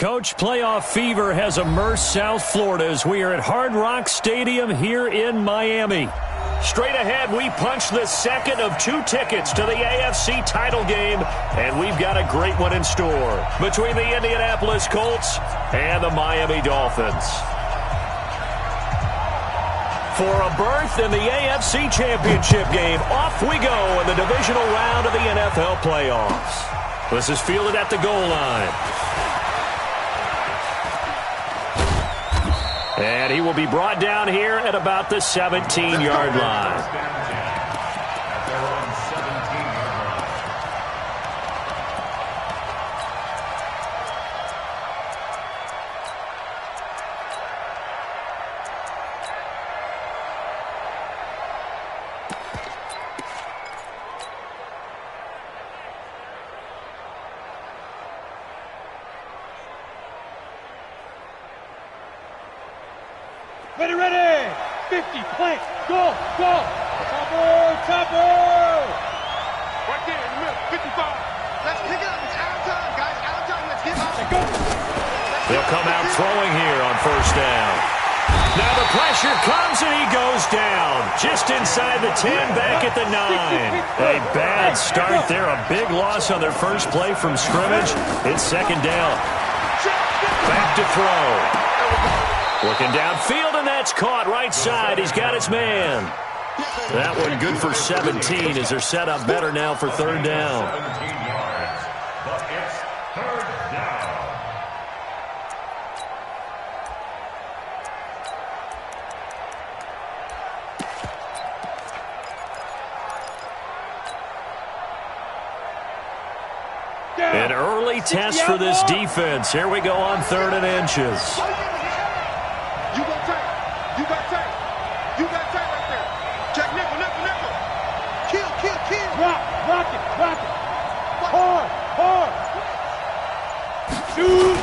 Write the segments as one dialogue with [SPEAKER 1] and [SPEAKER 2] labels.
[SPEAKER 1] Coach, playoff fever has immersed South Florida as we are at Hard Rock Stadium here in Miami. Straight ahead, we punch the second of 2 tickets to the AFC title game, and we've got a great one in store between the Indianapolis Colts and the Miami Dolphins. For a berth in the AFC Championship game, off we go in the divisional round of the NFL playoffs. This is fielded at the goal line. And he will be brought down here at about the 17-yard line.
[SPEAKER 2] Ready, ready! 50, plant, go, go! Topper!
[SPEAKER 3] Right there in the middle, 55. Let's pick it up. It's out of time, guys. Out of time. Let's get up.
[SPEAKER 2] Go!
[SPEAKER 1] They'll come out throwing here on first down. Now the pressure comes and he goes down. Just inside the 10, back at the 9. A bad start there. A big loss on their first play from scrimmage. It's second down. Back to throw. Looking downfield, and that's caught right side. He's got his man. That one good for 17 as they're set up better now for third down.
[SPEAKER 4] 17 yards, but it's third down.
[SPEAKER 1] An early test for this defense. Here we go on 3rd and inches.
[SPEAKER 3] You got tight. You got tight. You got tight right there. Check nickel, nickel, nickel. Kill.
[SPEAKER 2] Rock it. Hard. Shoot.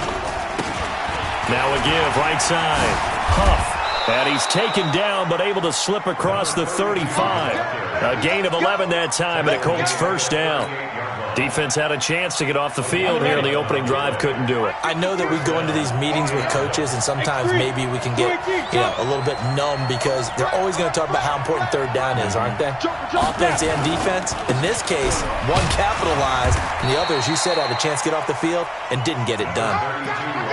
[SPEAKER 1] Now a give, right side. Huff. And he's taken down, but able to slip across the 35. A gain of 11 that time, and a Colts first down. Defense had a chance to get off the field here in the opening drive, couldn't do it.
[SPEAKER 5] I know that we go into these meetings with coaches, and sometimes maybe we can get, a little bit numb because they're always going to talk about how important third down is, aren't they? Offense and defense. In this case, one capitalized, and the other, as you said, had a chance to get off the field and didn't get it done.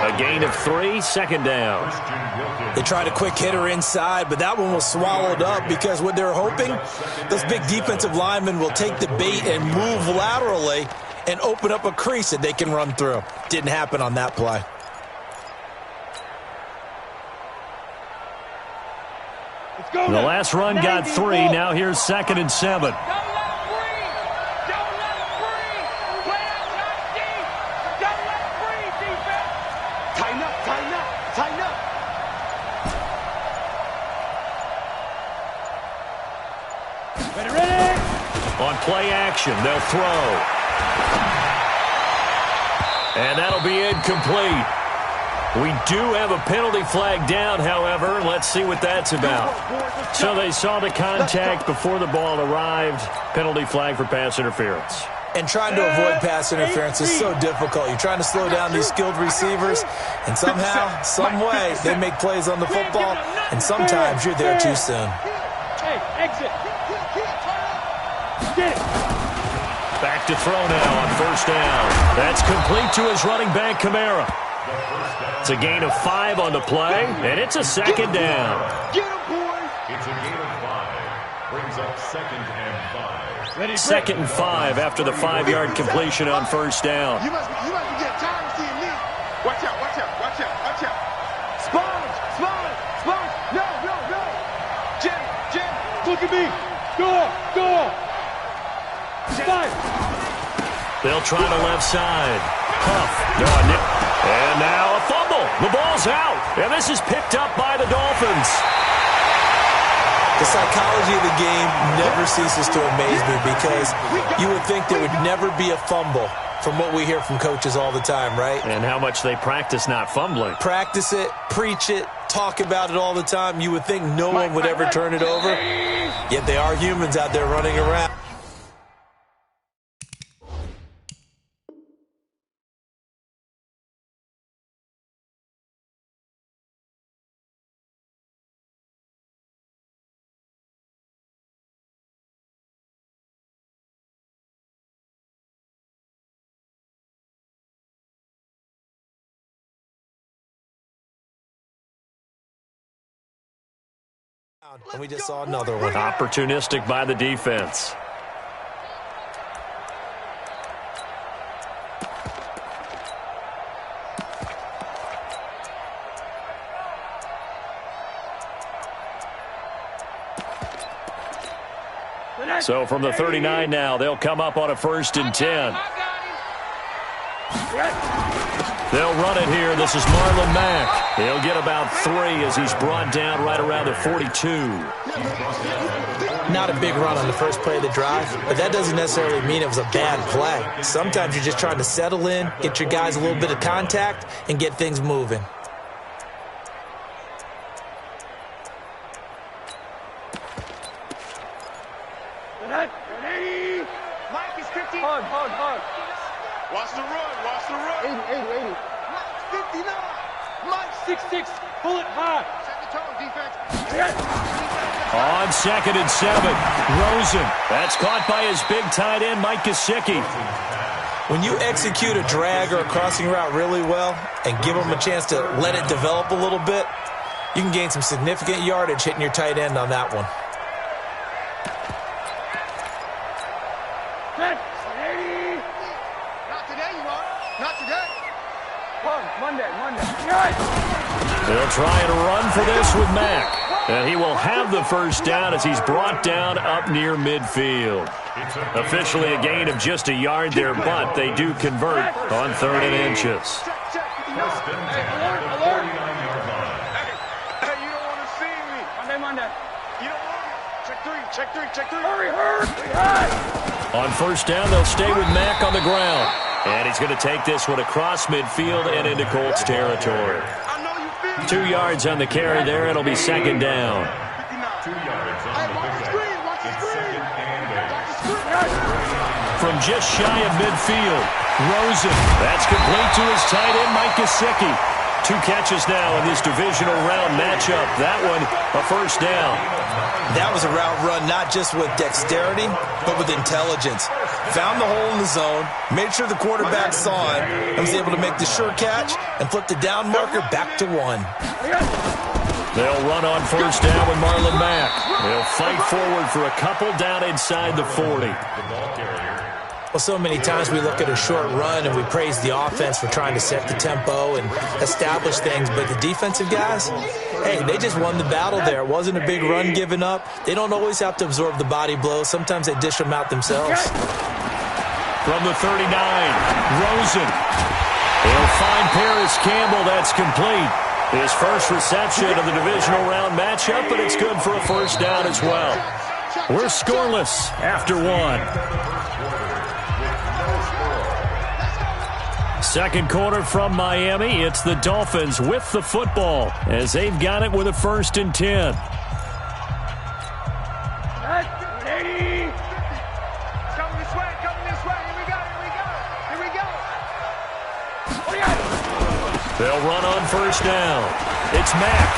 [SPEAKER 1] A gain of 3, second down.
[SPEAKER 5] They tried a quick hitter inside, but that one was swallowed up because what they're hoping, those big defensive linemen will take the bait and move laterally and open up a crease that they can run through. Didn't happen on that play.
[SPEAKER 1] The last run got 3. Now here's 2nd and 7. On play action, they'll throw. And that'll be incomplete. We do have a penalty flag down, however. Let's see what that's about. So they saw the contact before the ball arrived. Penalty flag for pass interference.
[SPEAKER 5] And trying to avoid pass interference is so difficult. You're trying to slow down these skilled receivers, and somehow, some way, they make plays on the football, and sometimes you're there too soon.
[SPEAKER 2] Hey, exit.
[SPEAKER 1] Back to throw now on first down. That's complete to his running back, Kamara. It's a gain of 5 on the play, and it's a second down.
[SPEAKER 3] Get him, boys.
[SPEAKER 4] It's a gain of 5. Brings up 2nd and 5.
[SPEAKER 1] 2nd and 5 after the 5-yard completion on first down.
[SPEAKER 3] You must be getting tired of seeing me. Watch out. Sponge. No. Jim.
[SPEAKER 2] Look at me. Go. Spike.
[SPEAKER 1] They'll try the left side. Huff. And now a fumble. The ball's out. And this is picked up by the Dolphins.
[SPEAKER 5] The psychology of the game never ceases to amaze me because you would think there would never be a fumble from what we hear from coaches all the time, right?
[SPEAKER 1] And how much they practice not fumbling.
[SPEAKER 5] Practice it, preach it, talk about it all the time. You would think no one would ever turn it over. Yet they are humans out there running around. And we just saw another one.
[SPEAKER 1] Opportunistic by the defense. So from the 39 now, they'll come up on a 1st and 10. They'll run it here. This is Marlon Mack. He'll get about 3 as he's brought down right around the 42.
[SPEAKER 5] Not a big run on the first play of the drive, but that doesn't necessarily mean it was a bad play. Sometimes you're just trying to settle in, get your guys a little bit of contact, and get things moving.
[SPEAKER 2] Mike is 50. Hard.
[SPEAKER 3] Watch the run.
[SPEAKER 2] 80. Mike 59. Mike 6'6". Pull it hard.
[SPEAKER 3] Set the tone, defense.
[SPEAKER 1] On 2nd and 7, Rosen. That's caught by his big tight end, Mike Gesicki.
[SPEAKER 5] When you execute a drag or a crossing route really well and give them a chance to let it develop a little bit, you can gain some significant yardage hitting your tight end on that one.
[SPEAKER 3] Not today, you are. Not today.
[SPEAKER 2] Monday.
[SPEAKER 1] They'll try and run for this with Mack. And he will have the 1st down as he's brought down up near midfield. Officially a gain of just a yard there, but they do convert on 3rd and inches.
[SPEAKER 3] Hey, you don't want to see me.
[SPEAKER 2] Monday.
[SPEAKER 3] You don't want me. Check three.
[SPEAKER 2] Hurry.
[SPEAKER 1] On 1st down, they'll stay with Mack on the ground. And he's going to take this one across midfield and into Colts territory.
[SPEAKER 3] I know you feel me.
[SPEAKER 1] 2 yards on the carry there. It'll be 2nd down.
[SPEAKER 4] 2 yards on the pickup.
[SPEAKER 3] Watch the screen.
[SPEAKER 1] From just shy of midfield, Rosen. That's complete to his tight end, Mike Gesicki. 2 catches now in this divisional round matchup. That one, a 1st down.
[SPEAKER 5] That was a route run not just with dexterity, but with intelligence. Found the hole in the zone, made sure the quarterback saw it, and was able to make the sure catch and flip the down marker back to 1.
[SPEAKER 1] They'll run on 1st down with Marlon Mack. They'll fight forward for a couple down inside the 40.
[SPEAKER 5] Well, so many times we look at a short run and we praise the offense for trying to set the tempo and establish things, but the defensive guys, hey, they just won the battle there. It wasn't a big run given up. They don't always have to absorb the body blows. Sometimes they dish them out themselves.
[SPEAKER 1] From the 39, Rosen. He'll find Paris Campbell. That's complete. His first reception of the divisional round matchup, but it's good for a 1st down as well. We're scoreless after 1. Second quarter from Miami. It's the Dolphins with the football as they've got it with a 1st and 10.
[SPEAKER 3] Coming this way. Here we go.
[SPEAKER 1] They'll run on 1st down. It's Mack.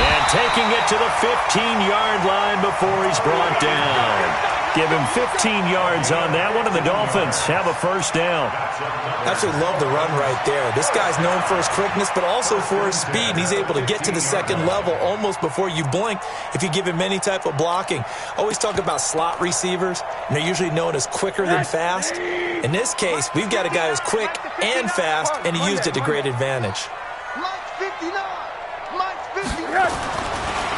[SPEAKER 1] And taking it to the 15-yard line before he's brought down. Give him 15 yards on that one, and the Dolphins have a 1st down.
[SPEAKER 5] Absolutely love the run right there. This guy's known for his quickness, but also for his speed. He's able to get to the 2nd level almost before you blink if you give him any type of blocking. Always talk about slot receivers, and they're usually known as quicker than fast. In this case, we've got a guy who's quick and fast, and he used it to great advantage.
[SPEAKER 3] Mike 59.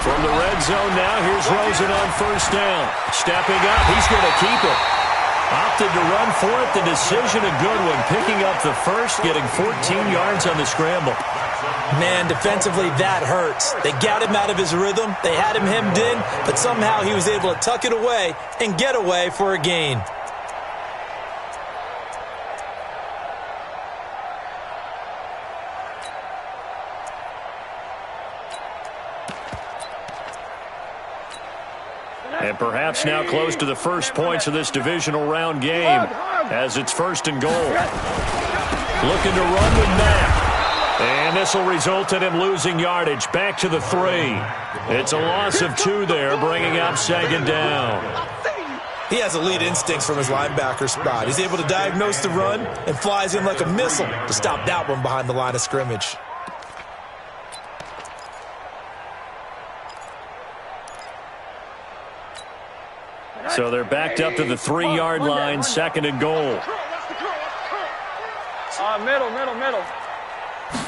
[SPEAKER 1] From the red zone now, here's Rosen on 1st down. Stepping up, he's going to keep it. Opted to run for it. The decision, a good one. Picking up the 1st, getting 14 yards on the scramble.
[SPEAKER 5] Man, defensively, that hurts. They got him out of his rhythm. They had him hemmed in, but somehow he was able to tuck it away and get away for a gain.
[SPEAKER 1] And perhaps now close to the first points of this divisional round game as it's 1st and goal. Looking to run with Mack. And this will result in him losing yardage back to the 3. It's a loss of 2 there, bringing up 2nd down.
[SPEAKER 5] He has elite instincts from his linebacker spot. He's able to diagnose the run and flies in like a missile to stop that one behind the line of scrimmage.
[SPEAKER 1] So they're backed up to the 3-yard line, 2nd and goal.
[SPEAKER 2] Middle.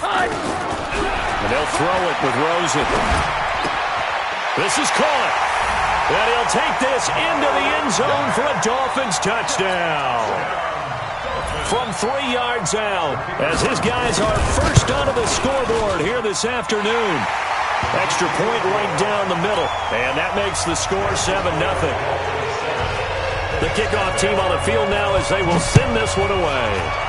[SPEAKER 1] And they'll throw it with Rosen. This is caught. And he'll take this into the end zone for a Dolphins touchdown. From 3 yards out, as his guys are first onto the scoreboard here this afternoon. Extra point right down the middle, and that makes the score 7-0. The kickoff team on the field now as they will send this one away.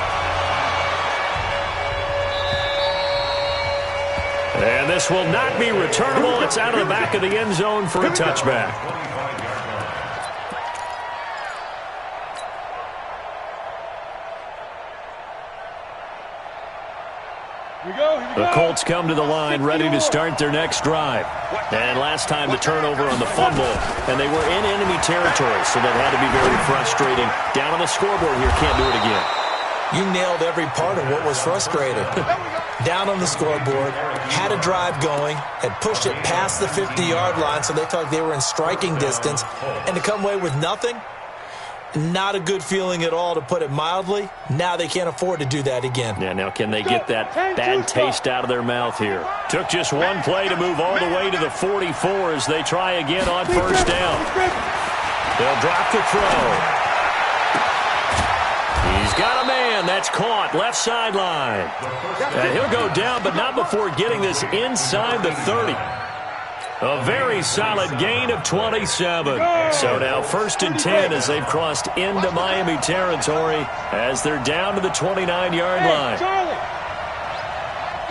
[SPEAKER 1] And this will not be returnable. It's out of the back of the end zone for a touchback. The Colts come to the line ready to start their next drive. And last time the turnover on the fumble, and they were in enemy territory, so that had to be very frustrating. Down on the scoreboard here, can't do it again.
[SPEAKER 5] You nailed every part of what was frustrating. Down on the scoreboard, had a drive going, had pushed it past the 50-yard line, so they thought they were in striking distance, and to come away with nothing, not a good feeling at all, to put it mildly. Now they can't afford to do that again.
[SPEAKER 1] Yeah, now can they get that bad taste out of their mouth here? Took just one play to move all the way to the 44 as they try again on first down. They'll drop the throw. He's got a man. That's caught. Left sideline. And he'll go down, but not before getting this inside the 30. A very solid gain of 27. So now 1st and 10 as they've crossed into Miami territory as they're down to the 29-yard line.
[SPEAKER 2] Charlie.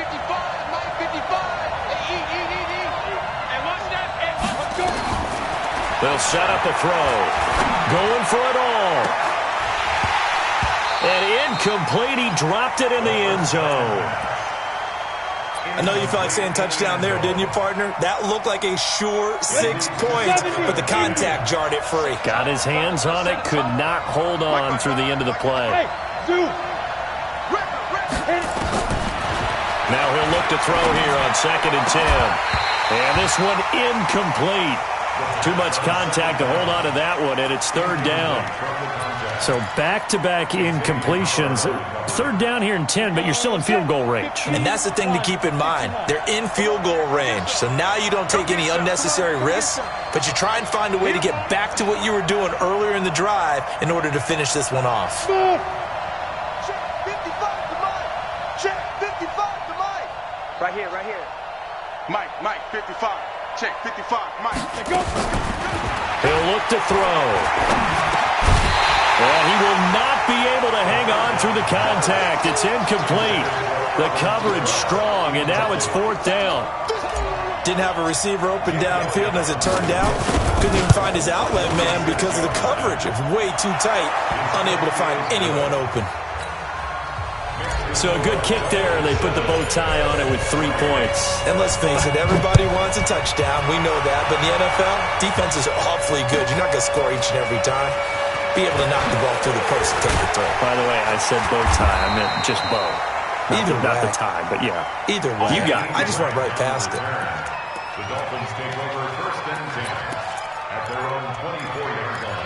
[SPEAKER 2] 55. And watch that. Let's go.
[SPEAKER 1] They'll set up a throw. Going for it all. And incomplete. He dropped it in the end zone.
[SPEAKER 5] I know you felt like saying touchdown there, didn't you, partner? That looked like a sure 6 points, but the contact jarred it free.
[SPEAKER 1] Got his hands on it, could not hold on through the end of the play. Now he'll look to throw here on 2nd and 10. And this one incomplete. Too much contact to hold on to that one, and it's 3rd down. So back-to-back incompletions. 3rd down here and 10, but you're still in field goal range.
[SPEAKER 5] And that's the thing to keep in mind. They're in field goal range. So now you don't take any unnecessary risks, but you try and find a way to get back to what you were doing earlier in the drive in order to finish this one off.
[SPEAKER 3] Check 55 to Mike. Check 55 to Mike.
[SPEAKER 2] Right here.
[SPEAKER 3] Mike, 55. Check 55, Mike.
[SPEAKER 1] He'll look to throw. And he will not be able to hang on through the contact. It's incomplete. The coverage strong, and now it's 4th down.
[SPEAKER 5] Didn't have a receiver open downfield, and as it turned out, couldn't even find his outlet man because of the coverage. It was way too tight, unable to find anyone open.
[SPEAKER 1] So a good kick there. They put the bow tie on it with 3 points.
[SPEAKER 5] And let's face it, everybody wants a touchdown. We know that. But in the NFL, defenses are awfully good. You're not going to score each and every time. Be able to knock the ball through the post and take the throw.
[SPEAKER 1] By the way, I said bow tie. I meant just bow. Not the tie, but yeah.
[SPEAKER 5] Either way.
[SPEAKER 1] You got it.
[SPEAKER 5] I just went right past it.
[SPEAKER 4] The Dolphins take over 1st and 10 at their own 24-yard line.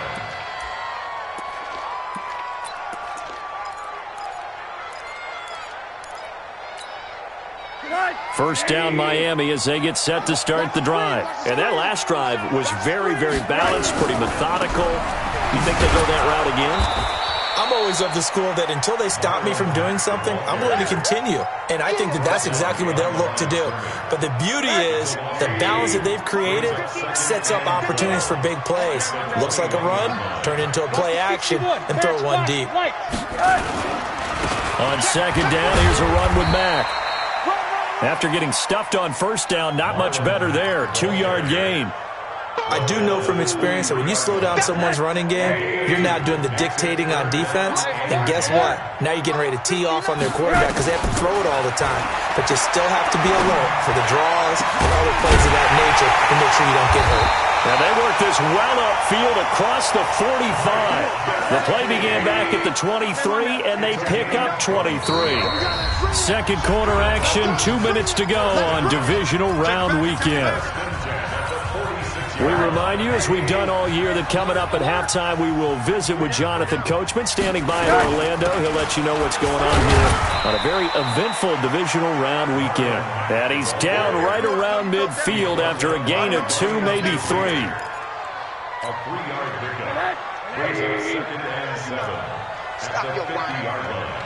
[SPEAKER 1] First down Miami as they get set to start the drive. And that last drive was very, very balanced, pretty methodical. You think they'll go that route again?
[SPEAKER 5] I'm always of the school that until they stop me from doing something, I'm willing to continue. And I think that that's exactly what they'll look to do. But the beauty is the balance that they've created sets up opportunities for big plays. Looks like a run, turn into a play action, and throw one deep.
[SPEAKER 1] On 2nd down, here's a run with Mack. After getting stuffed on 1st down, not much better there. 2-yard gain.
[SPEAKER 5] I do know from experience that when you slow down someone's running game, you're now doing the dictating on defense. And guess what? Now you're getting ready to tee off on their quarterback because they have to throw it all the time. But you still have to be alert for the draws and other plays of that nature to make sure you don't get hurt.
[SPEAKER 1] Now they work this well upfield across the 45. The play began back at the 23, and they pick up 23. 2nd quarter action, 2 minutes to go on divisional round weekend. We remind you, as we've done all year, that coming up at halftime, we will visit with Jonathan Coachman, standing by in Orlando. He'll let you know what's going on here on a very eventful divisional round weekend. And he's down right around midfield after a gain of 2, maybe 3.
[SPEAKER 4] A 3-yard pickup. Brings up 2nd and 7 at the 50-yard line.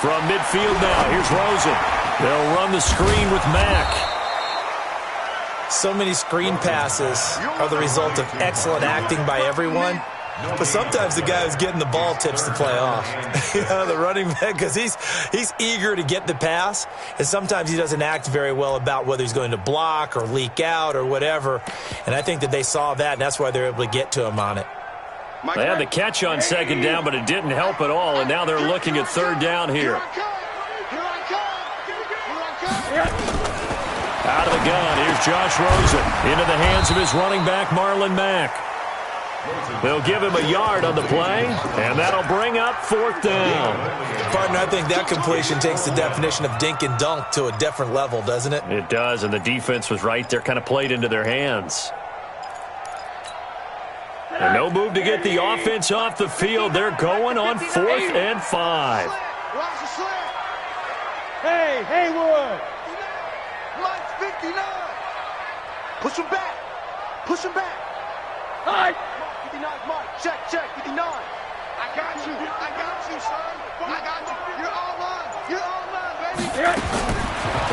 [SPEAKER 1] From midfield now, here's Rosen. They'll run the screen with Mack.
[SPEAKER 5] So many screen passes are the result of excellent acting by everyone. But sometimes the guy who's getting the ball tips the play off. The running back, because he's eager to get the pass, and sometimes he doesn't act very well about whether he's going to block or leak out or whatever. And I think that they saw that, and that's why they're able to get to him on it.
[SPEAKER 1] They had the catch on 2nd down, but it didn't help at all, and now they're looking at 3rd down here. Out of the gun, here's Josh Rosen. Into the hands of his running back, Marlon Mack. They'll give him a yard on the play, and that'll bring up 4th down.
[SPEAKER 5] Partner, I think that completion takes the definition of dink and dunk to a different level, doesn't it?
[SPEAKER 1] It does, and the defense was right there, kind of played into their hands. And no move to get the offense off the field. They're going on 4th and 5.
[SPEAKER 2] Hey, Haywood!
[SPEAKER 3] Mike's 59. Push him back. Push him back.
[SPEAKER 2] Hi!
[SPEAKER 3] 59, Mike. Check, 59. I got you, son. I got you. You're all mine, baby.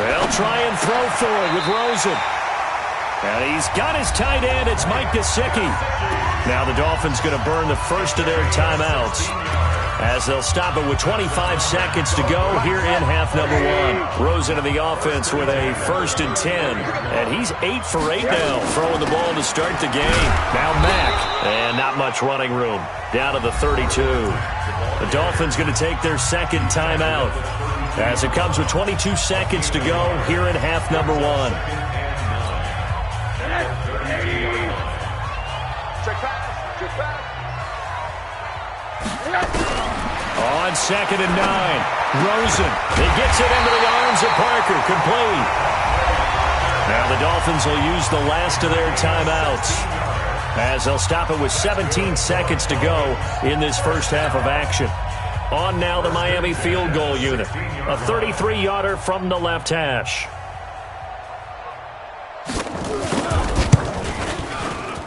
[SPEAKER 1] They'll try and throw for it with Rosen. And he's got his tight end. It's Mike Gesicki. Now the Dolphins going to burn the first of their timeouts, as they'll stop it with 25 seconds to go here in half number 1. Rosen in the offense with a 1st and 10. And he's 8 for 8 now, throwing the ball to start the game. Now Mack, and not much running room. Down to the 32. The Dolphins going to take their 2nd timeout, as it comes with 22 seconds to go here in half number 1. On 2nd and 9, Rosen. He gets it into the arms of Parker, complete. Now the Dolphins will use the last of their timeouts, as they'll stop it with 17 seconds to go in this first half of action. On now the Miami field goal unit. A 33-yarder from the left hash.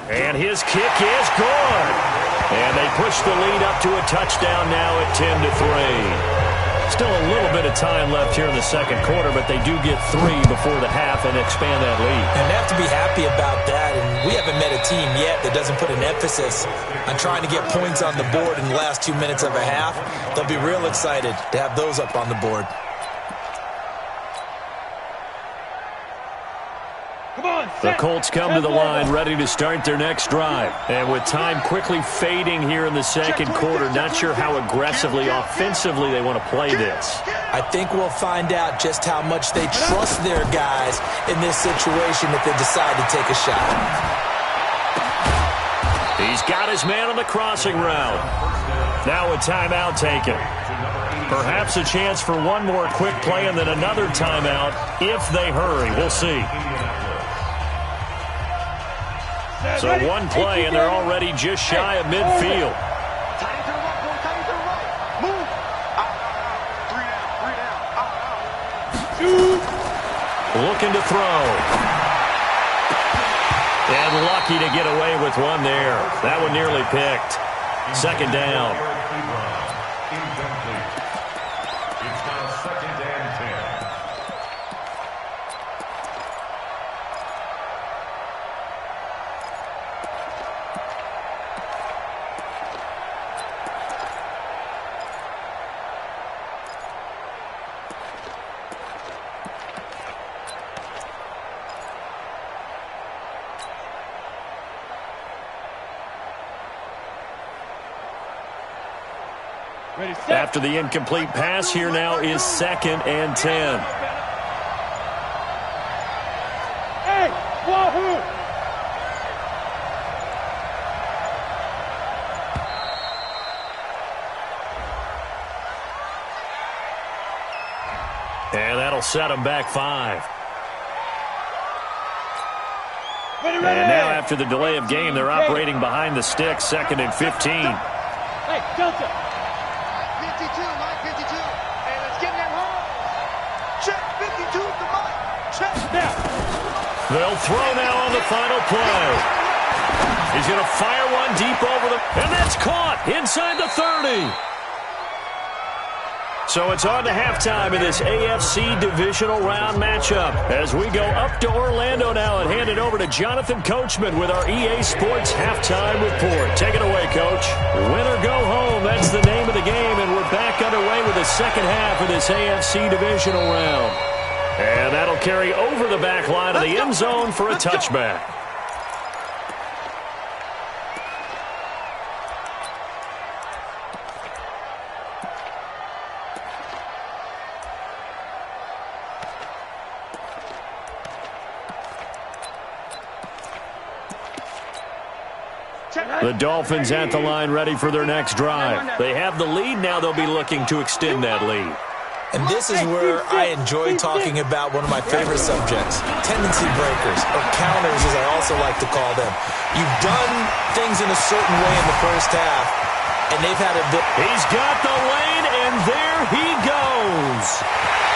[SPEAKER 1] And his kick is good. And they push the lead up to a touchdown now at 10-3. Still a little bit of time left here in the 2nd quarter, but they do get 3 before the half and expand that lead.
[SPEAKER 5] And they have to be happy about that. And we haven't met a team yet that doesn't put an emphasis on trying to get points on the board in the last 2 minutes of a half. They'll be real excited to have those up on the board.
[SPEAKER 1] The Colts come to the line ready to start their next drive. And with time quickly fading here in the 2nd quarter, not sure how aggressively, offensively they want to play this.
[SPEAKER 5] I think we'll find out just how much they trust their guys in this situation if they decide to take a shot.
[SPEAKER 1] He's got his man on the crossing route. Now a timeout taken. Perhaps a chance for one more quick play and then another timeout if they hurry. We'll see. So one play, and they're already just shy of midfield. Looking to throw. And lucky to get away with one there. That one nearly picked. 2nd down.
[SPEAKER 4] It's now 2nd and 10.
[SPEAKER 1] After the incomplete pass, here now is 2nd and 10.
[SPEAKER 2] Hey, wahoo!
[SPEAKER 1] And that'll set them back 5. And now after the delay of game, they're operating behind the sticks, 2nd and 15.
[SPEAKER 2] Hey, Delta.
[SPEAKER 3] 52, Mike, 52. Hey, let's get them home. Check, 52 to Mike. Check.
[SPEAKER 2] Now.
[SPEAKER 1] They'll throw now on the final play. He's going to fire one deep over the... And that's caught inside the 30. So it's on to halftime in this AFC divisional round matchup. As we go up to Orlando now and hand it over to Jonathan Coachman with our EA Sports halftime report. Take it away, Coach. Win or go home, that's the name of the game, and we're back underway with the second half of this AFC divisional round. And that'll carry over the back line of the end zone for a touchback. The Dolphins at the line ready for their next drive. They have the lead now. They'll be looking to extend that lead.
[SPEAKER 5] And this is where I enjoy talking about one of my favorite subjects, tendency breakers, or counters as I also like to call them. You've done things in a certain way in the first half, and they've had a...
[SPEAKER 1] He's got the lane, and there he goes.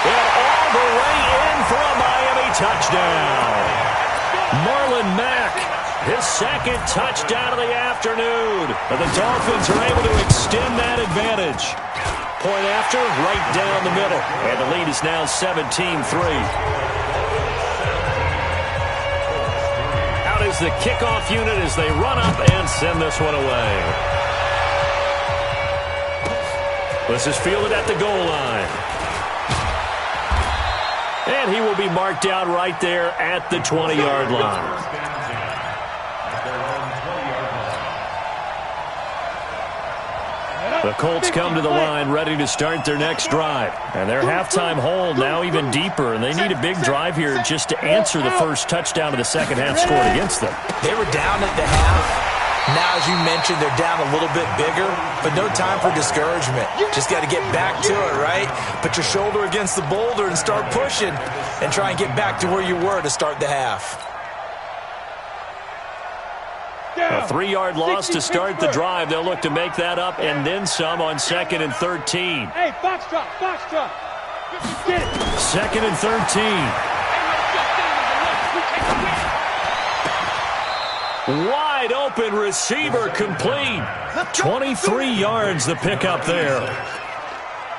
[SPEAKER 1] And all the way in for a Miami touchdown. Marlon Mack, his second touchdown of the afternoon. And the Dolphins are able to extend that advantage. Point after, right down the middle. And the lead is now 17-3. Out is the kickoff unit as they run up and send this one away. This is fielded at the goal line. And he will be marked out right there at the 20-yard line. The Colts come to the line ready to start their next drive. And their halftime hole now even deeper, and they need a big drive here just to answer the first touchdown of the second half scored against them.
[SPEAKER 5] They were down at the half. Now, as you mentioned, they're down a little bit bigger, but no time for discouragement. Just got to get back to it, right? Put your shoulder against the boulder and start pushing and try and get back to where you were to start the half.
[SPEAKER 1] A 3-yard loss to start the drive. They'll look to make that up and then some on 2nd and 13.
[SPEAKER 2] Hey, box drop, box drop. Get it.
[SPEAKER 1] 2nd and 13. Wide open receiver complete. 23 yards the pickup there.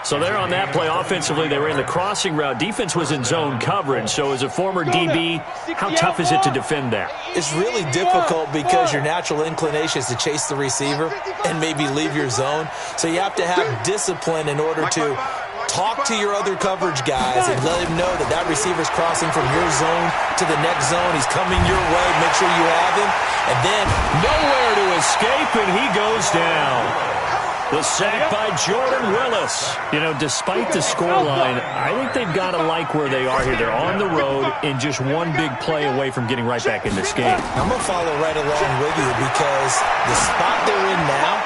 [SPEAKER 1] So there on that play, offensively, they were in the crossing route. Defense was in zone coverage. So as a former DB, how tough is it to defend that?
[SPEAKER 5] It's really difficult because your natural inclination is to chase the receiver and maybe leave your zone. So you have to have discipline in order to talk to your other coverage guys and let him know that that receiver's crossing from your zone to the next zone. He's coming your way. Make sure you have him. And then
[SPEAKER 1] nowhere to escape, and he goes down. The sack by Jordan Willis. You know, despite the scoreline, I think they've got to like where they are here. They're on the road and just one big play away from getting right back in this game.
[SPEAKER 5] I'm going to follow right along with you because the spot they're in now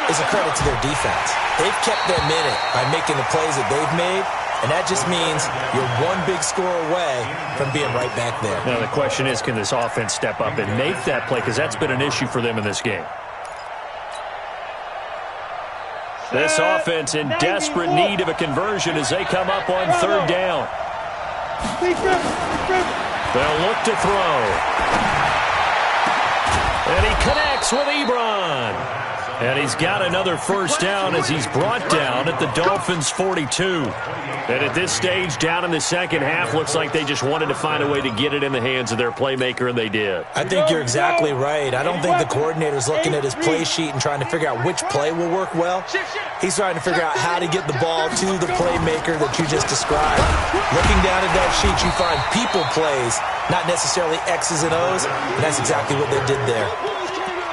[SPEAKER 5] is a credit to their defense. They've kept them in it by making the plays that they've made, and that just means you're one big score away from being right back there.
[SPEAKER 1] Now, the question is, can this offense step up and make that play? Because that's been an issue for them in this game. This offense in desperate need of a conversion as they come up on 3rd down. They'll look to throw. And he connects with Ebron. And he's got another first down as he's brought down at the Dolphins' 42. And at this stage, down in the second half, looks like they just wanted to find a way to get it in the hands of their playmaker, and they did.
[SPEAKER 5] I think you're exactly right. I don't think the coordinator's looking at his play sheet and trying to figure out which play will work well. He's trying to figure out how to get the ball to the playmaker that you just described. Looking down at that sheet, you find people plays, not necessarily X's and O's, and that's exactly what they did there.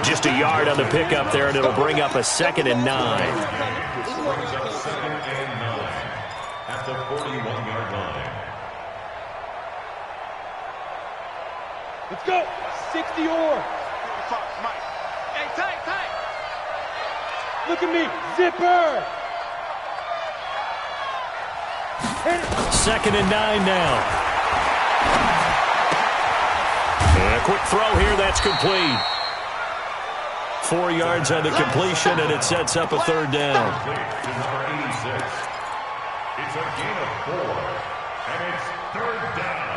[SPEAKER 1] Just a yard on the pickup there, and it'll bring up a 2nd and 9.
[SPEAKER 4] At the 41-yard line.
[SPEAKER 2] Let's go. 60 or.
[SPEAKER 3] Hey, tight.
[SPEAKER 2] Look at me. Zipper.
[SPEAKER 1] 2nd and 9 now. And a quick throw here, that's complete. 4 yards on the completion, and it sets up a third down.
[SPEAKER 4] To number 86. It's a gain of 4, and it's third down.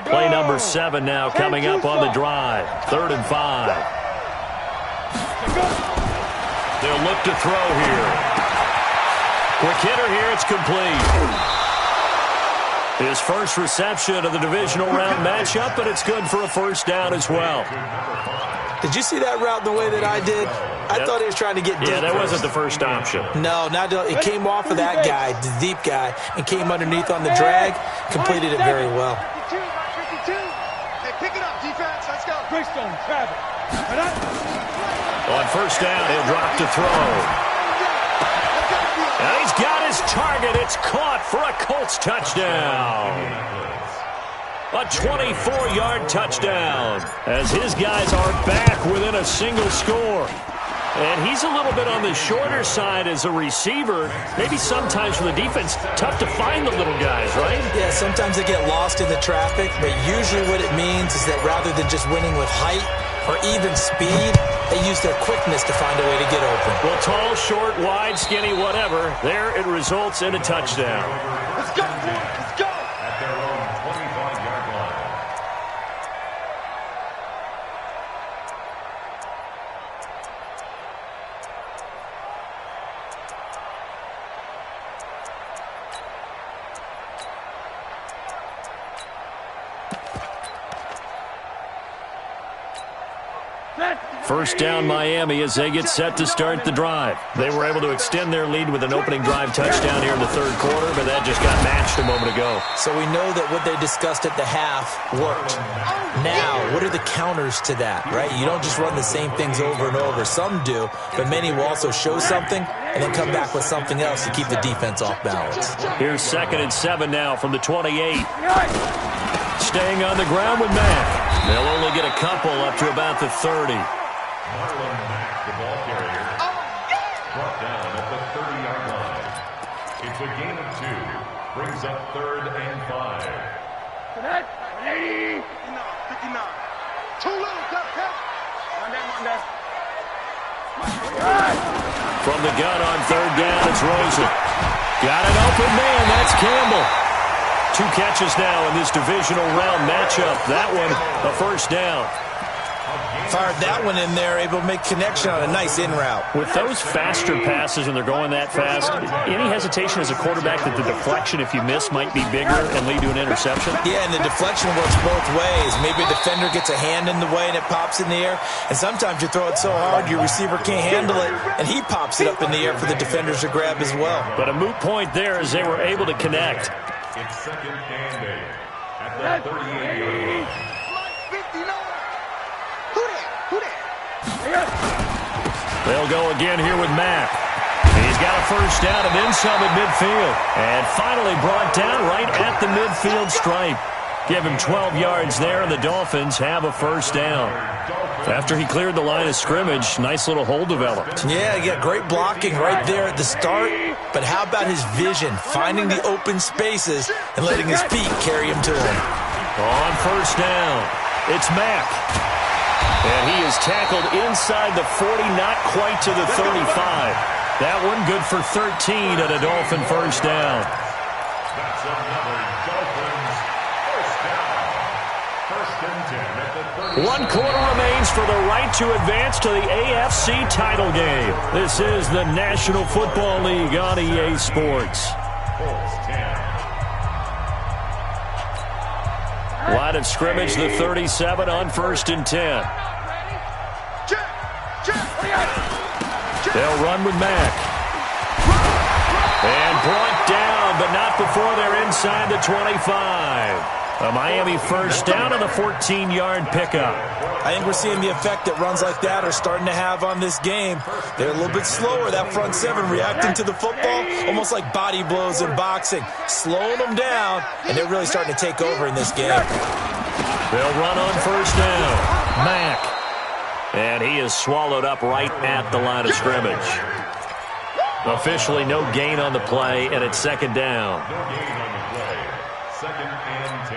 [SPEAKER 1] Play number 7 now coming up on the drive. 3rd and 5. They'll look to throw here. Quick hitter here, it's complete. His first reception of the divisional round matchup, but it's good for a first down as well.
[SPEAKER 5] Did you see that route the way that I did? I thought he was trying to get deep.
[SPEAKER 1] Yeah, that wasn't the first option.
[SPEAKER 5] No, it came off of that guy, the deep guy, and came underneath on the drag. Completed it very well.
[SPEAKER 3] Hey, pick it up, defense. Let's go.
[SPEAKER 2] Greystone, Travis.
[SPEAKER 1] On first down, he'll drop to throw. And he's got his target. It's caught for a Colts touchdown. A 24-yard touchdown as his guys are back within a single score. And he's a little bit on the shorter side as a receiver. Maybe sometimes for the defense, tough to find the little guys, right?
[SPEAKER 5] Yeah, sometimes they get lost in the traffic, but usually what it means is that rather than just winning with height or even speed, they use their quickness to find a way to get open.
[SPEAKER 1] Well, tall, short, wide, skinny, whatever, there it results in a touchdown.
[SPEAKER 3] Let's go, boys. Let's go.
[SPEAKER 4] At their own 25-yard line.
[SPEAKER 1] First down Miami as they get set to start the drive. They were able to extend their lead with an opening drive touchdown here in the third quarter, but that just got matched a moment ago.
[SPEAKER 5] So we know that what they discussed at the half worked. Now, what are the counters to that, right? You don't just run the same things over and over. Some do, but many will also show something and then come back with something else to keep the defense off balance.
[SPEAKER 1] Here's 2nd and 7 now from the 28. Staying on the ground with Mack. They'll only get a couple up to about the 30.
[SPEAKER 4] Marlon Mack, the ball carrier, brought down at the 30-yard line. It's a gain of 2. Brings up 3rd and 5.
[SPEAKER 3] 59. Too little, Jeff. Monday.
[SPEAKER 1] From the gun on 3rd down, it's Rosen. Got an open man, that's Campbell. 2 catches now in this divisional round matchup. That one, a first down.
[SPEAKER 5] Fired that one in there, able to make connection on a nice in route.
[SPEAKER 1] With those faster passes and they're going that fast, any hesitation as a quarterback that the deflection, if you miss, might be bigger and lead to an interception?
[SPEAKER 5] Yeah, and the deflection works both ways. Maybe a defender gets a hand in the way and it pops in the air, and sometimes you throw it so hard your receiver can't handle it, and he pops it up in the air for the defenders to grab as well. But
[SPEAKER 1] a moot point there as they were able to connect.
[SPEAKER 4] It's 2nd and 8 at the 38-yard line.
[SPEAKER 1] They'll go again here with Mack. He's got a first down and then some at midfield. And finally brought down right at the midfield stripe. Give him 12 yards there, and the Dolphins have a first down. After he cleared the line of scrimmage, nice little hole developed.
[SPEAKER 5] Yeah, great blocking right there at the start. But how about his vision, finding the open spaces and letting his feet carry him to him?
[SPEAKER 1] On first down, it's Mack. And he is tackled inside the 40, not quite to the 35. That one good for 13 at a Dolphin first down.
[SPEAKER 4] That's another Dolphins first down. 1st and 10 at the 30.
[SPEAKER 1] 1 quarter remains for the right to advance to the AFC title game. This is the National Football League on EA Sports.
[SPEAKER 4] Colts 10.
[SPEAKER 1] Line of scrimmage, the 37 on 1st and 10. They'll run with Mack. And brought down, but not before they're inside the 25. A Miami first down and a 14-yard pickup.
[SPEAKER 5] I think we're seeing the effect that runs like that are starting to have on this game. They're a little bit slower, that front 7, reacting to the football, almost like body blows in boxing, slowing them down, and they're really starting to take over in this game.
[SPEAKER 1] They'll run on first down. Mack. And he is swallowed up right at the line of scrimmage. Officially no gain on the play, and it's second down.
[SPEAKER 4] No gain on the play. Second and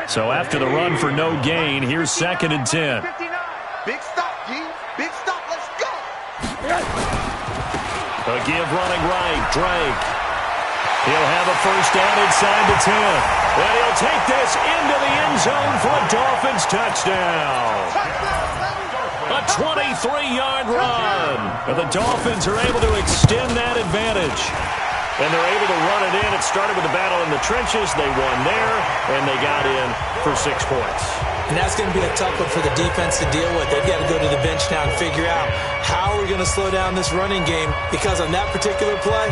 [SPEAKER 4] 10.
[SPEAKER 1] So after the run for no gain, here's second and 10.
[SPEAKER 3] 59. Big stop, G. Big stop. Let's go.
[SPEAKER 1] A give running right, Drake. He'll have a first down inside the 10. And he'll take this into the end zone for a Dolphins touchdown. A 23-yard run. And the Dolphins are able to extend that advantage. And they're able to run it in. It started with a battle in the trenches. They won there, and they got in for 6 points.
[SPEAKER 5] And that's going to be a tough one for the defense to deal with. They've got to go to the bench now and figure out how we're going to slow down this running game, because on that particular play,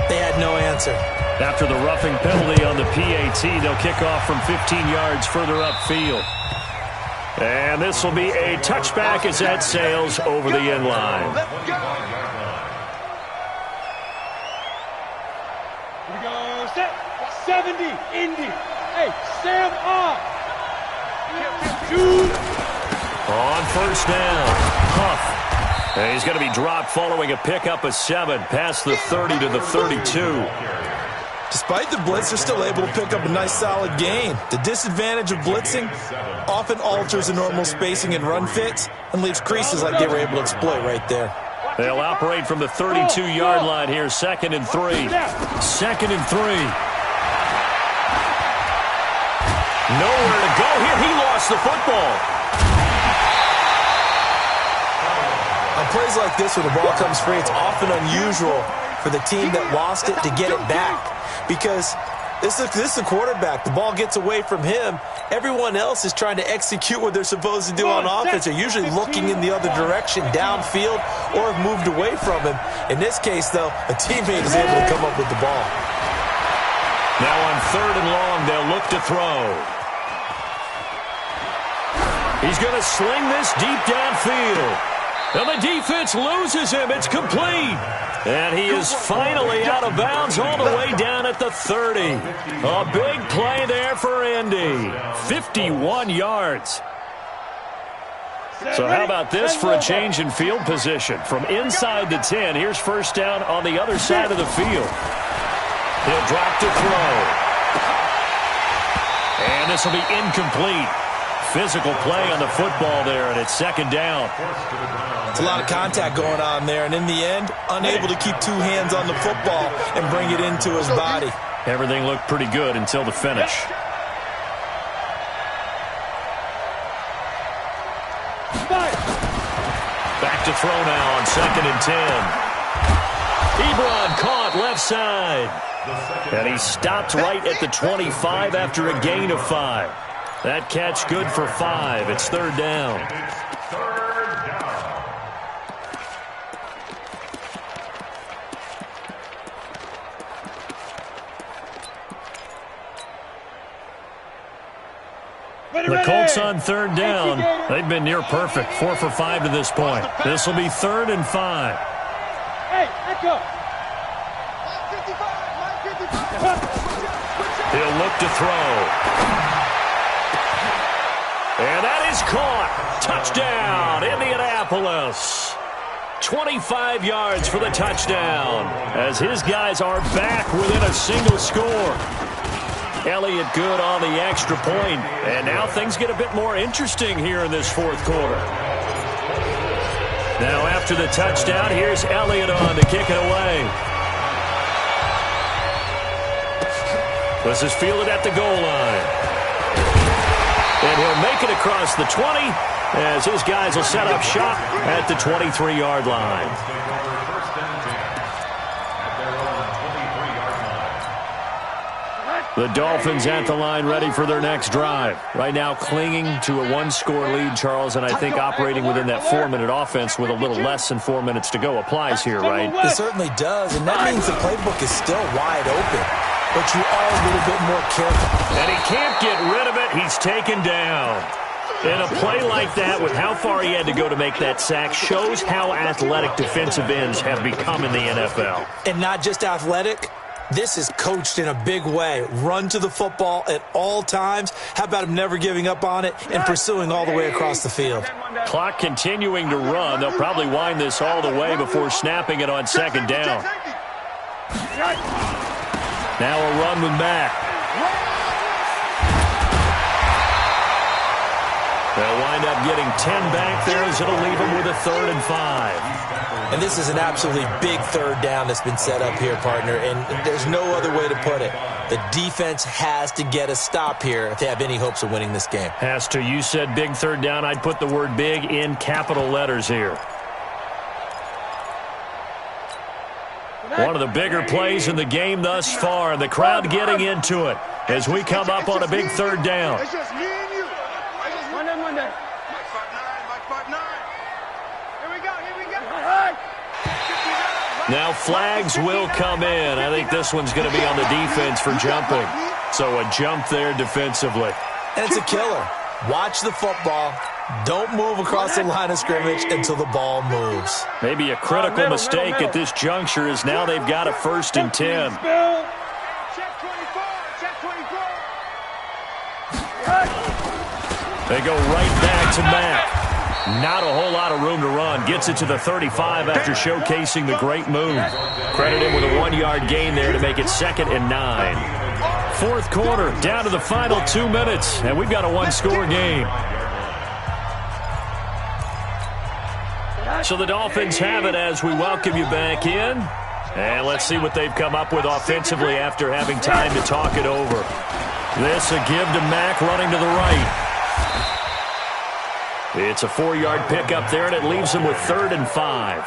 [SPEAKER 5] they had no answer.
[SPEAKER 1] After the roughing penalty on the PAT, they'll kick off from 15 yards further upfield. And this will be a touchback as that sails over the end line.
[SPEAKER 3] Let's go.
[SPEAKER 2] Here we go. Set. 70. Indy. Hey, Sam off.
[SPEAKER 1] On first down, Huff. And he's going to be dropped following a pickup of 7 past the 30 to the 32.
[SPEAKER 5] Despite the blitz, they're still able to pick up a nice solid gain. The disadvantage of blitzing often alters the normal spacing and run fits and leaves creases like they were able to exploit right there.
[SPEAKER 1] They'll operate from the 32-yard line here, second and 3. Second and 3. Nowhere to go here. He lost the football.
[SPEAKER 5] On plays like this where the ball comes free, it's often unusual for the team that lost it to get it back, because this is a quarterback. The ball gets away from him. Everyone else is trying to execute what they're supposed to do on offense. They're usually looking in the other direction, downfield, or have moved away from him. In this case, though, a teammate is able to come up with the ball.
[SPEAKER 1] Now on third and long, they'll look to throw. He's going to sling this deep downfield. And the defense loses him. It's complete. And he is finally out of bounds all the way down at the 30. A big play there for Indy. 51 yards. So how about this for a change in field position? From inside the 10, here's first down on the other side of the field. He'll drop to throw. And this will be incomplete. Physical play on the football there, and it's second down.
[SPEAKER 5] It's a lot of contact going on there, and in the end, unable to keep 2 hands on the football and bring it into his body.
[SPEAKER 1] Everything looked pretty good until the finish. Back to throw now on second and 10. Ebron caught left side. And he stopped right at the 25 after a gain of 5. That catch good for 5. It's third down. The Colts on third down. They've been near perfect. 4 for 5 to this point. This will be third and 5.
[SPEAKER 2] Hey, echo.
[SPEAKER 1] He'll look to throw. And that is caught. Touchdown, Indianapolis. 25 yards for the touchdown, as his guys are back within a single score. Elliott good on the extra point, and now things get a bit more interesting here in this fourth quarter. Now after the touchdown, here's Elliott on to kick it away. This is fielded at the goal line. And he'll make it across the 20 as his guys will set up shop at the 23-yard line. The Dolphins at the line ready for their next drive. Right now clinging to a 1-score lead, Charles, and I think operating within that 4-minute offense with a little less than 4 minutes to go applies here, right?
[SPEAKER 5] It certainly does, and that means the playbook is still wide open. But you are a little bit more careful.
[SPEAKER 1] And he can't get rid of it. He's taken down. And a play like that, with how far he had to go to make that sack, shows how athletic defensive ends have become in the NFL.
[SPEAKER 5] And not just athletic, This is coached in a big way. Run to the football at all times. How about him never giving up on it and pursuing all the way across the field?
[SPEAKER 1] Clock continuing to run. They'll probably wind this all the way before snapping it on second down. Now a run with Mack. They'll wind up getting 10 back there as it'll leave them with a 3rd and 5.
[SPEAKER 5] And this is an absolutely big 3rd down that's been set up here, partner, and there's no other way to put it. The defense has to get a stop here if they have any hopes of winning this game.
[SPEAKER 1] Has to. You said big 3rd down. I'd put the word big in capital letters here. One of the bigger plays in the game thus far. The crowd getting into it as we come up on a big 3rd down.
[SPEAKER 3] It's just me and you. Mike 5'9", Mike 5'9". Here we go.
[SPEAKER 1] Now flags will come in. I think this one's going to be on the defense for jumping. So a jump there defensively.
[SPEAKER 5] And it's a killer. Watch the football. Don't move across the line of scrimmage until the ball moves.
[SPEAKER 1] Maybe a critical mistake at this juncture is now they've got a 1st and 10.
[SPEAKER 3] Check 24.
[SPEAKER 1] They go right back to Mack. Not a whole lot of room to run. Gets it to the 35 after showcasing the great move. Credit him with a 1-yard gain there to make it 2nd and 9. 4th quarter, down to the final 2 minutes, and we've got a 1-score game. So the Dolphins have it as we welcome you back in. And let's see what they've come up with offensively after having time to talk it over. This a give to Mack running to the right. It's a 4-yard pickup there, and it leaves them with 3rd and 5.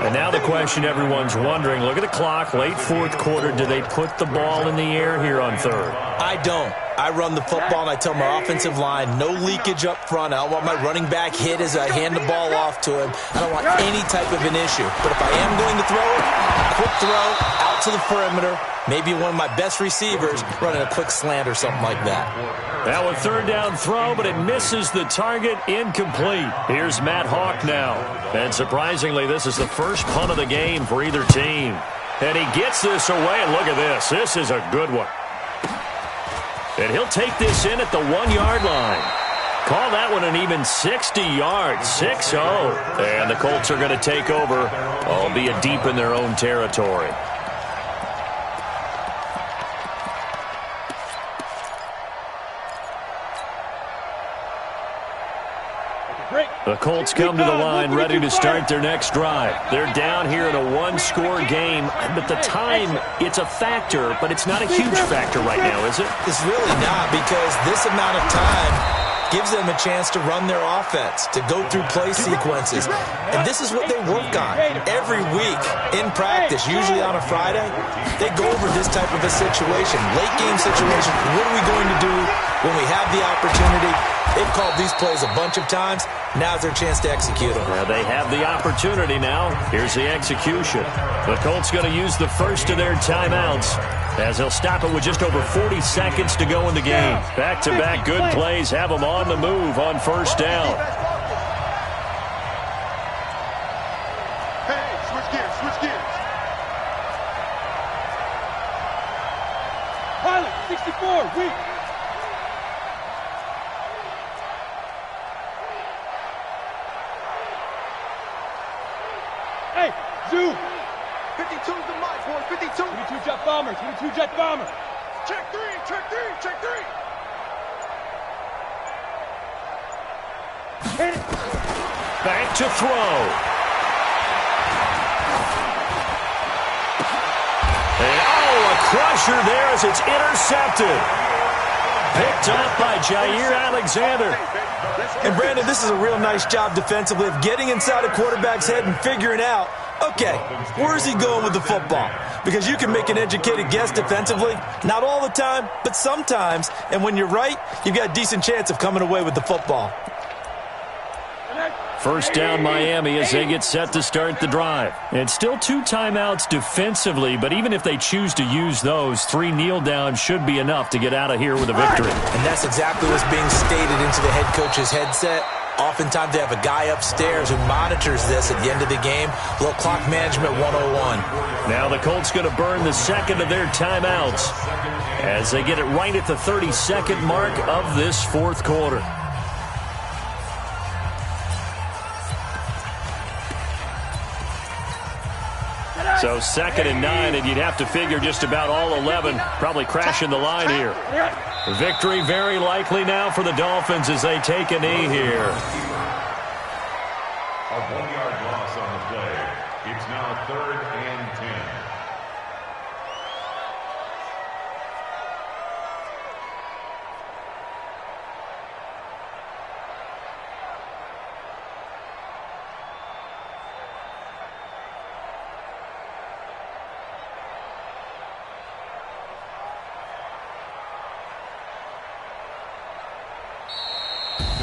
[SPEAKER 1] And now the question everyone's wondering, look at the clock, late 4th quarter, do they put the ball in the air here on 3rd?
[SPEAKER 5] I don't. I run the football, and I tell my offensive line, no leakage up front. I don't want my running back hit as I hand the ball off to him. I don't want any type of an issue. But if I am going to throw it, quick throw, out to the perimeter, maybe one of my best receivers running a quick slant or something like that.
[SPEAKER 1] Now a 3rd down throw, but it misses the target, incomplete. Here's Matt Hawk now. And surprisingly, this is the first punt of the game for either team. And he gets this away, and look at this. This is a good one. And he'll take this in at the 1-yard line. Call that one an even 60 yards, 6-0. And the Colts are going to take over, albeit deep in their own territory. The Colts come to the line ready to start their next drive. They're down here in a 1-score game, but the time, it's a factor, but it's not a huge factor right now, is it?
[SPEAKER 5] It's really not, because this amount of time gives them a chance to run their offense, to go through play sequences. And this is what they work on every week in practice, usually on a Friday. They go over this type of a situation, late game situation. What are we going to do when we have the opportunity? They've called these plays a bunch of times. Now's their chance to execute them.
[SPEAKER 1] Well, they have the opportunity now. Here's the execution. The Colts going to use the first of their timeouts as they'll stop it with just over 40 seconds to go in the game. Back-to-back good plays have them on the move on 1st down.
[SPEAKER 3] Hey, switch gears.
[SPEAKER 2] Pilot, 64, weak. Hey, Zoo.
[SPEAKER 3] 52's the mic, boy, 52.
[SPEAKER 2] 22 jet bombers, 22 jet bombers.
[SPEAKER 3] Check 3.
[SPEAKER 2] Hit it.
[SPEAKER 1] Back to throw. And a crusher there as it's intercepted. Picked up by Jair Alexander.
[SPEAKER 5] And Brandon, this is a real nice job defensively of getting inside a quarterback's head and figuring out, okay, where's he going with the football? Because you can make an educated guess defensively, not all the time, but sometimes. And when you're right, you've got a decent chance of coming away with the football.
[SPEAKER 1] First down Miami as they get set to start the drive. It's still 2 timeouts defensively, but even if they choose to use those, 3 kneel downs should be enough to get out of here with a victory.
[SPEAKER 5] And that's exactly what's being stated into the head coach's headset. Oftentimes they have a guy upstairs who monitors this at the end of the game. A little clock management 101.
[SPEAKER 1] Now the Colts going to burn the second of their timeouts as they get it right at the 32nd mark of this fourth quarter. So 2nd and 9, and you'd have to figure just about all 11 probably crashing the line here. Victory very likely now for the Dolphins as they take a knee here.
[SPEAKER 4] A 1-yard loss on the play. It's now 3rd and 10.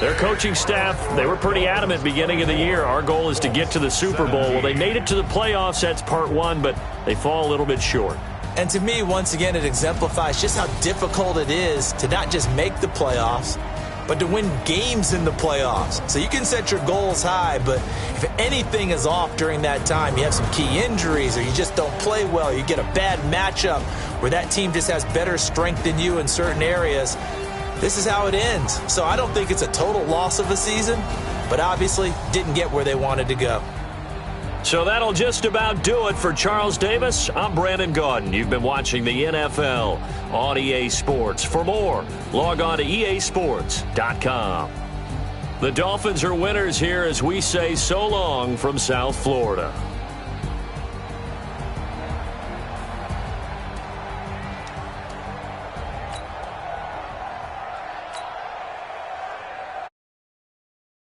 [SPEAKER 1] Their coaching staff, they were pretty adamant beginning of the year. Our goal is to get to the Super Bowl. Well, they made it to the playoffs. That's part one, but they fall a little bit short.
[SPEAKER 5] And to me, once again, it exemplifies just how difficult it is to not just make the playoffs, but to win games in the playoffs. So you can set your goals high, but if anything is off during that time, you have some key injuries or you just don't play well, you get a bad matchup where that team just has better strength than you in certain areas, this is how it ends. So I don't think it's a total loss of a season, but obviously didn't get where they wanted to go.
[SPEAKER 1] So that'll just about do it for Charles Davis. I'm Brandon Gaudin. You've been watching the NFL on EA Sports. For more, log on to easports.com. The Dolphins are winners here as we say so long from South Florida.